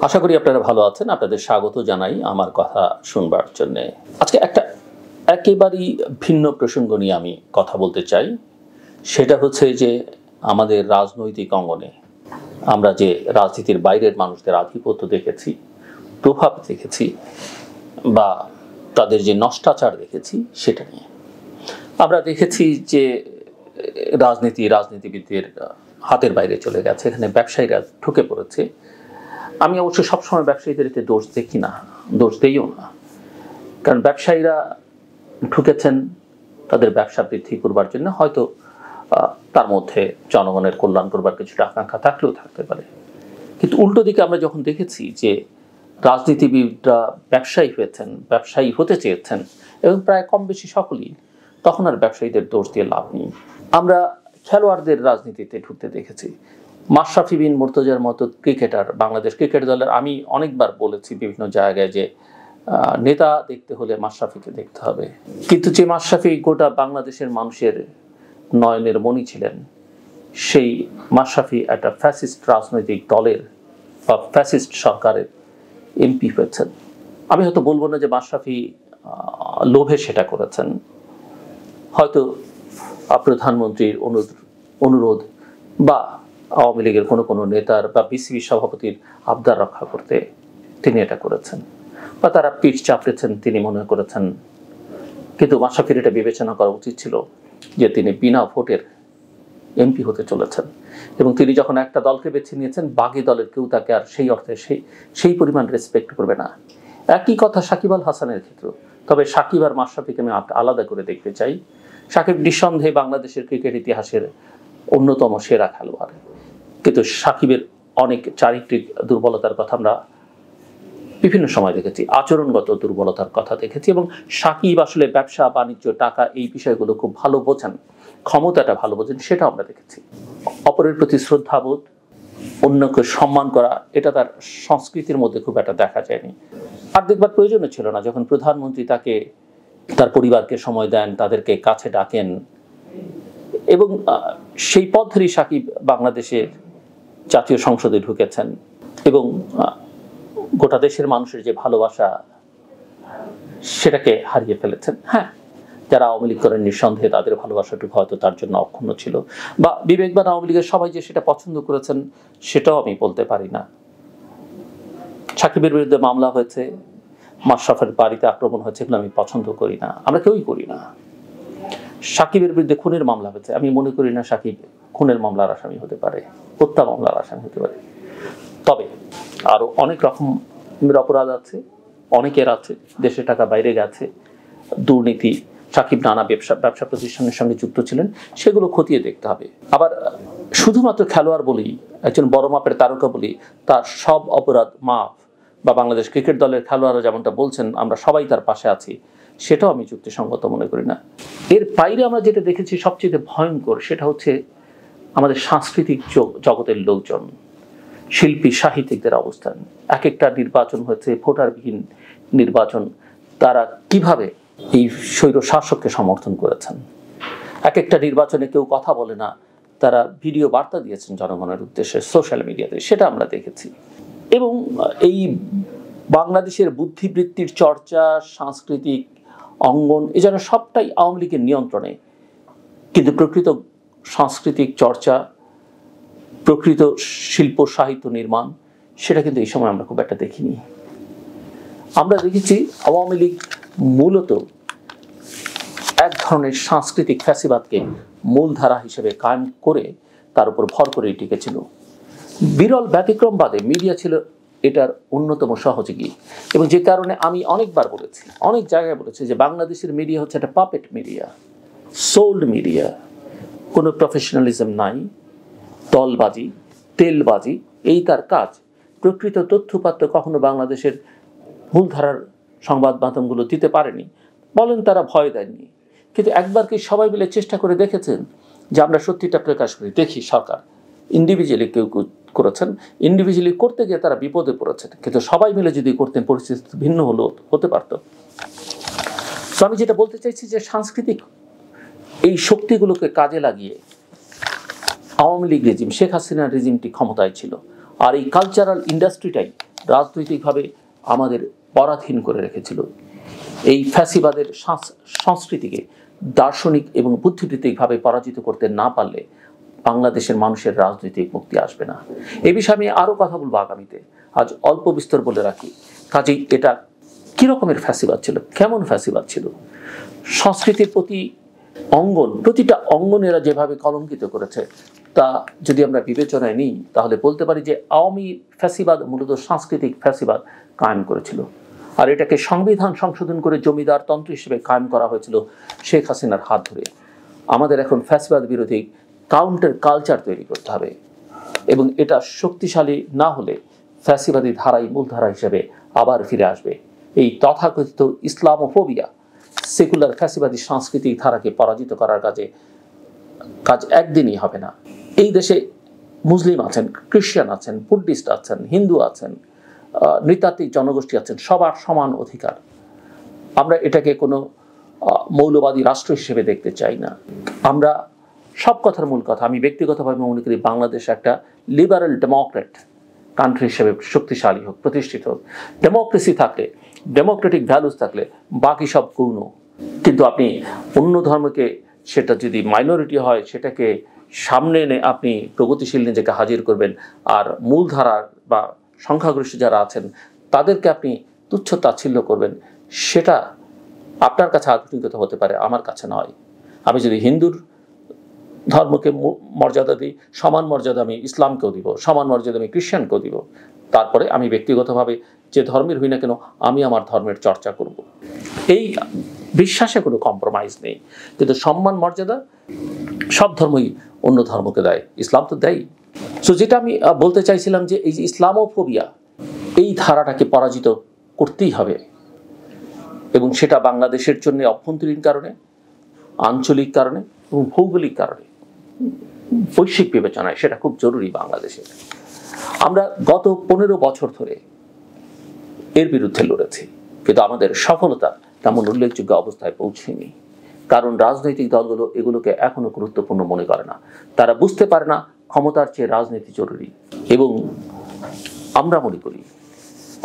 আশা করি আপনারা ভালো আছেন। আপনাদের স্বাগত জানাই আমার কথা শুনবার জন্যে। আজকে একটা একেবারেই ভিন্ন প্রসঙ্গ নিয়ে আমি কথা বলতে চাই। সেটা হচ্ছে যে আমাদের রাজনৈতিক অঙ্গনে আমরা যে রাজনীতির বাইরের মানুষদের আধিপত্য দেখেছি, প্রভাব দেখেছি বা তাদের যে নষ্টাচার দেখেছি সেটা নিয়ে। আমরা দেখেছি যে রাজনীতিবিদদের হাতের বাইরে চলে গেছে, এখানে ব্যবসায়ীরা ঢুকে পড়েছে। আমি অবশ্য সবসময় ব্যবসায়ীদের এতে দোষ দেখি না, দোষ দিইও না, কারণ ব্যবসায়ীরা ঢুকেছেন তাদের ব্যবসা বৃদ্ধি করবার জন্য, হয়তো তার মধ্যে জনগণের কল্যাণ করবার কিছুটা আকাঙ্ক্ষা থাকলেও থাকতে পারে। কিন্তু উল্টো দিকে আমরা যখন দেখেছি যে রাজনীতিবিদরা ব্যবসায়ী হয়েছেন, ব্যবসায়ী হতে চেয়েছেন এবং প্রায় কম বেশি সকলেই, তখন আর ব্যবসায়ীদের দোষ দিয়ে লাভ নেই। আমরা খেলোয়াড়দের রাজনীতিতে ঢুকতে দেখেছি। মাশরাফি বিন মুর্তজার মতো ক্রিকেটার, বাংলাদেশ ক্রিকেট দলের, আমি অনেকবার বলেছি বিভিন্ন জায়গায় যে নেতা দেখতে হলে মাশরাফিকে দেখতে হবে, কিন্তু যে মাশরাফি গোটা বাংলাদেশের মানুষের নয়নের মণি ছিলেন, সেই মাশরাফি একটা ফ্যাসিস্ট রাজনৈতিক দলের বা ফ্যাসিস্ট সরকারের এমপি হয়েছেন। আমি হয়তো বলবো না যে মাশরাফি লোভে সেটা করেছেন, হয়তো প্রধানমন্ত্রীর অনুরোধ বা আওয়ামী লীগের কোনো নেতার বা বিসিবি সভাপতির আবদার রক্ষা করতে তিনি এটা করেছেন, বা তারা পিঠ চাপড়েছেন তিনি মনে করেছেন। কিন্তু মাশরাফির এটা বিবেচনা করা উচিত ছিল যে তিনি বিনা ভোটের এমপি হতে চলেছেন, এবং তিনি যখন একটা দলকে বেছে নিয়েছেন, বাকি দলের কেউ তাকে আর সেই অর্থে সেই পরিমাণ রেসপেক্ট করবে না। একই কথা সাকিব আল হাসানের ক্ষেত্রে। তবে সাকিব আর মাশরাফিকে আমি আলাদা করে দেখতে চাই। সাকিব নিঃসন্দেহে বাংলাদেশের ক্রিকেট ইতিহাসের অন্যতম সেরা খেলোয়াড়, কিন্তু সাকিবের অনেক চারিত্রিক দুর্বলতার কথা আমরা বিভিন্ন সময় দেখেছি, আচরণগত দুর্বলতার কথা দেখেছি, এবং সাকিব আসলে ব্যবসা বাণিজ্য টাকা এই বিষয়গুলো খুব ভালো বোঝেন, ক্ষমতাটা ভালো বোঝেন, সেটা আমরা দেখেছি। অপরের প্রতি শ্রদ্ধাবোধ, অন্যকে সম্মান করা, এটা তার সংস্কৃতির মধ্যে খুব একটা দেখা যায়নি। আর দেখবার প্রয়োজনও ছিল না, যখন প্রধানমন্ত্রী তাকে, তার পরিবারকে সময় দেন, তাদেরকে কাছে ডাকেন, এবং সেই পথ ধরেই সাকিব বাংলাদেশের জাতীয় সংসদে ঢুকেছেন এবং গোটা দেশের মানুষের যে ভালোবাসা সেটাকে হারিয়ে ফেলেছেন। হ্যাঁ, যারা আওয়ামী লীগ করেন নিঃসন্দেহে তাদের ভালোবাসাটুকু হয়তো তার জন্য অক্ষুণ্ণ ছিল, বা বিবেকবান আওয়ামী লীগের সবাই যে সেটা পছন্দ করেছেন সেটাও আমি বলতে পারি না। সাকিবের বিরুদ্ধে মামলা হয়েছে, মাশরাফের বাড়িতে আক্রমণ হয়েছে, এগুলো আমি পছন্দ করি না, আমরা কেউই করি না। সাকিবের বিরুদ্ধে খুনের মামলা হয়েছে, আমি মনে করি না সাকিব খুনের মামলার আসামি হতে পারে, হত্যা মামলার আসামি হতে পারে। তবে আরো অনেক রকমের অপরাধ আছে, অনেকের আছে, দেশে টাকা বাইরে গেছে, দুর্নীতি, সাকিব নানা ব্যবসা প্রতিষ্ঠানের সঙ্গে যুক্ত ছিলেন, সেগুলো খতিয়ে দেখতে হবে। আবার শুধুমাত্র খেলোয়াড় বলি, একজন বড় মাপের তারকা বলি তার সব অপরাধ মাফ, বা বাংলাদেশ ক্রিকেট দলের খেলোয়াড়রা যেমনটা বলছেন আমরা সবাই তার পাশে আছি, সেটাও আমি যুক্তিসঙ্গত মনে করি না। এর বাইরে আমরা যেটা দেখেছি সবচেয়ে ভয়ঙ্কর, সেটা হচ্ছে আমাদের সাংস্কৃতিক জগতের লোকজন, শিল্পী সাহিত্যিকদের অবস্থান। এক একটা নির্বাচন হয়েছে ভোটারবিহীন নির্বাচন, তারা কিভাবে এই স্বৈর শাসককে সমর্থন করেছেন। এক একটা নির্বাচনে কেউ কথা বলে না, তারা ভিডিও বার্তা দিয়েছেন জনগণের উদ্দেশ্যে সোশ্যাল মিডিয়াতে, সেটা আমরা দেখেছি। এবং এই বাংলাদেশের বুদ্ধিবৃত্তির চর্চা, সাংস্কৃতিক অঙ্গন, এ যেন সবটাই আওয়ামী লীগের নিয়ন্ত্রণে, কিন্তু প্রকৃত সাংস্কৃতিক চর্চা, প্রকৃত শিল্প সাহিত্য নির্মাণ, সেটা কিন্তু এই সময় আমরা খুব একটা দেখিনি। আমরা দেখেছি আওয়ামী লীগ মূলত এক ধরনের সাংস্কৃতিক ফ্যাসিবাদকে মূলধারা হিসেবে কায়েম করে তার উপর ভর করে টিকেছিল। বিরল ব্যতিক্রমবাদে মিডিয়া ছিল এটার অন্যতম সহযোগী, এবং যে কারণে আমি অনেকবার বলেছি, অনেক জায়গায় বলেছি যে বাংলাদেশের মিডিয়া হচ্ছে একটা পাপেট মিডিয়া, সোল্ড মিডিয়া, কোনো প্রফেশনালিজম নাই, দলবাজি, তেলবাজি, এই তার কাজ। প্রকৃত তথ্যপাত্র কখনো বাংলাদেশের মূলধারার সংবাদ মাধ্যমগুলো দিতে পারেনি, বলেন তারা ভয় দেননি। কিন্তু একবার কি সবাই মিলে চেষ্টা করে দেখেছেন যে আমরা সত্যিটা প্রকাশ করি? দেখি সরকার ইন্ডিভিজুয়ালি কেউ করেছেন, ইন্ডিভিজুয়ালি করতে গিয়ে তারা বিপদে পড়েছেন, কিন্তু সবাই মিলে যদি করতেন পরিস্থিতি ভিন্ন হতে পারত। তো আমি যেটা বলতে চাইছি যে সাংস্কৃতিক এই শক্তিগুলোকে কাজে লাগিয়ে আওয়ামী লীগ রেজিম, শেখ হাসিনার রেজিমটি ক্ষমতায় ছিল, আর এই কালচারাল ইন্ডাস্ট্রিটাই রাজনৈতিকভাবে আমাদের পরাধীন করে রেখেছিল। এই ফ্যাসিবাদের সংস্কৃতিকে দার্শনিক এবং বুদ্ধিবৃত্তিকভাবে পরাজিত করতে না পারলে বাংলাদেশের মানুষের রাজনৈতিক মুক্তি আসবে না। এই বিষয়ে আমি আরও কথা বলবো আগামীতে। আজ অল্প বিস্তর বলে রাখি, কাজেই এটা কী রকমের ফ্যাসিবাদ ছিল, কেমন ফ্যাসিবাদ ছিল। সংস্কৃতির প্রতি অঙ্গন, প্রতিটা অঙ্গন এরা যেভাবে কলঙ্কিত করেছে তা যদি আমরা বিবেচনায় নিই তাহলে বলতে পারি যে আওয়ামী ফ্যাসিবাদ মূলত সাংস্কৃতিক ফ্যাসিবাদ কায়েম করেছিল। আর এটাকে সংবিধান সংশোধন করে জমিদার তন্ত্র হিসেবে কায়েম করা হয়েছিল শেখ হাসিনার হাত ধরে। আমাদের এখন ফ্যাসিবাদ বিরোধী কাউন্টার কালচার তৈরি করতে হবে এবং এটা শক্তিশালী না হলে ফ্যাসিবাদী ধারাই মূলধারা হিসেবে আবার ফিরে আসবে। এই তথাকথিত ইসলামোফোবিয়া সেকুলার ফ্যাসিবাদী সাংস্কৃতিক ধারাকে পরাজিত করার কাজ একদিনই হবে না। এই দেশে মুসলিম আছেন, খ্রিস্টান আছেন, বুদ্ধিস্ট আছেন, হিন্দু আছেন, নৃতাত্ত্বিক জনগোষ্ঠী আছেন, সবার সমান অধিকার। আমরা এটাকে কোনো মৌলবাদী রাষ্ট্র হিসেবে দেখতে চাই না। আমরা সব কথার মূল কথা, আমি ব্যক্তিগতভাবে মনে করি বাংলাদেশ একটা লিবারেল ডেমোক্রেট কান্ট্রি হিসেবে শক্তিশালী হোক, প্রতিষ্ঠিত হোক। ডেমোক্রেসি থাকলে, ডেমোক্রেটিক ভ্যালুস থাকলে বাকি সব গৌণ। কিন্তু আপনি অন্য ধর্মকে, সেটা যদি মাইনরিটি হয়, সেটাকে সামনে এনে আপনি প্রগতিশীল নিজেকে হাজির করবেন, আর মূলধারার বা সংখ্যাগরিষ্ঠ যারা আছেন তাদেরকে আপনি তুচ্ছ তাচ্ছিল্য করবেন, সেটা আপনার কাছে আধুনিকতা হতে পারে, আমার কাছে নয়। আমি যদি হিন্দুর ধর্মকে মর্যাদা দিই, সমান মর্যাদা আমি ইসলামকেও দিব, সমান মর্যাদা আমি খ্রিস্টানকেও দিব। তারপরে আমি ব্যক্তিগতভাবে যে ধর্মের হই না কেন আমি আমার ধর্মের চর্চা করব। এই বিশ্বাসে কোনো কম্প্রোমাইজ নেই, কিন্তু সম্মান মর্যাদা সব ধর্মই অন্য ধর্মকে দেয়, ইসলাম তো দেয়। সো যেটা আমি বলতে চাইছিলাম যে এই যে ইসলামোফোবিয়া, এই ধারাটাকে পরাজিত করতেই হবে এবং সেটা বাংলাদেশের জন্য অভ্যন্তরীণ কারণে, আঞ্চলিক কারণে এবং ভৌগোলিক কারণে, বৈশ্বিক বিবেচনায় সেটা খুব জরুরি বাংলাদেশে। আমরা গত 15 বছর ধরে এর বিরুদ্ধে লড়েছি, কিন্তু আমাদের সফলতা তেমন উল্লেখযোগ্য অবস্থায় পৌঁছেনি, কারণ রাজনৈতিক দলগুলো এগুলোকে এখনো গুরুত্বপূর্ণ মনে করে না। তারা বুঝতে পারে না ক্ষমতার চেয়ে রাজনীতি জরুরি। এবং আমরা মনে করি,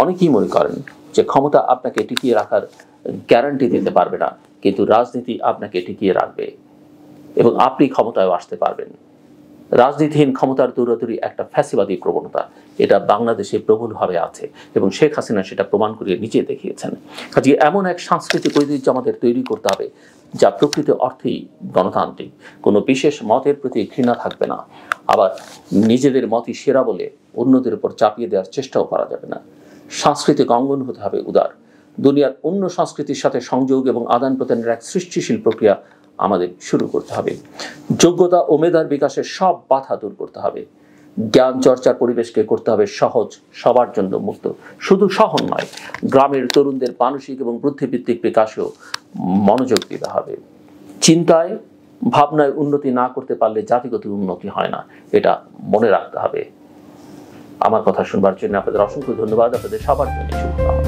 অনেকেই মনে করেন যে ক্ষমতা আপনাকে টিকিয়ে রাখার গ্যারান্টি দিতে পারবে না, কিন্তু রাজনীতি আপনাকে টিকিয়ে রাখবে এবং আপনি ক্ষমতায় আসতে পারবেন। রাজনীতিহীন ক্ষমতার দৌড়াদৌড়ি একটা ফ্যাসিবাদী প্রবণতা, এটা বাংলাদেশে প্রবলভাবে আছে এবং শেখ হাসিনা সেটা প্রমাণ করিয়ে নিজে দেখিয়েছেন। কাজে এমন এক সাংস্কৃতিক ঐতিহ্য আমাদের তৈরি করতে হবে যা প্রকৃত অর্থেই গণতান্ত্রিক। কোনো বিশেষ মতের প্রতি ঘৃণা থাকবে না, আবার নিজেদের মতই সেরা বলে অন্যদের উপর চাপিয়ে দেওয়ার চেষ্টাও করা যাবে না। সাংস্কৃতিক অঙ্গন হতে হবে উদার। দুনিয়ার অন্য সংস্কৃতির সাথে সংযোগ এবং আদান প্রদানের এক সৃষ্টিশীল প্রক্রিয়া আমাদের শুরু করতে হবে। যোগ্যতা ও মেধার বিকাশের সব বাধা দূর করতে হবে। জ্ঞান চর্চার পরিবেশকে করতে হবে সহজ, সবার জন্য মুক্ত। শুধু শহর নয়, গ্রামের তরুণদের মানসিক এবং বুদ্ধিভিত্তিক বিকাশেও মনোযোগ দিতে হবে। চিন্তায়, ভাবনায় উন্নতি না করতে পারলে জাতিগত উন্নতি হয় না, এটা মনে রাখতে হবে। আমার কথা শুনবার জন্য আপনাদের অসংখ্য ধন্যবাদ। আপনাদের সবার জন্য শুভকামনা।